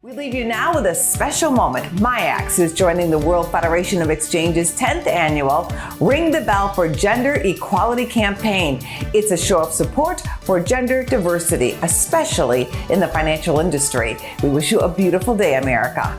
We leave you now with a special moment. MIAX is joining the World Federation of Exchange's 10th annual Ring the Bell for Gender Equality campaign. It's a show of support for gender diversity, especially in the financial industry. We wish you a beautiful day, America.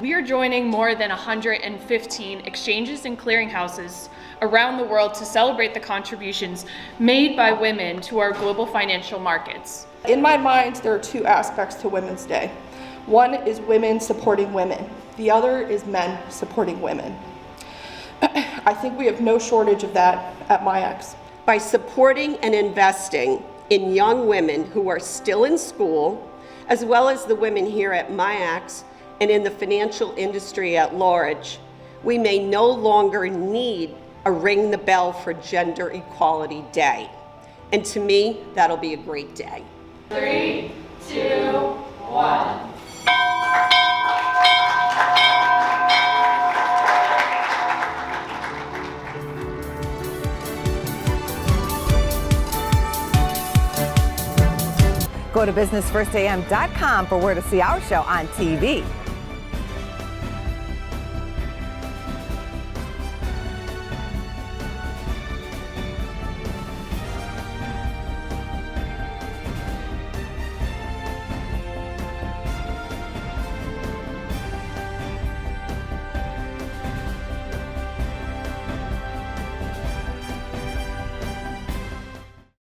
We are joining more than 115 exchanges and clearinghouses around the world to celebrate the contributions made by women to our global financial markets. In my mind, there are two aspects to Women's Day. One is women supporting women. The other is men supporting women. I think we have no shortage of that at MIAX. By supporting and investing in young women who are still in school, as well as the women here at MIAX, and in the financial industry at large, we may no longer need a Ring the Bell for Gender Equality Day. And to me, that'll be a great day. 3, 2, 1. Go to businessfirstam.com for where to see our show on TV.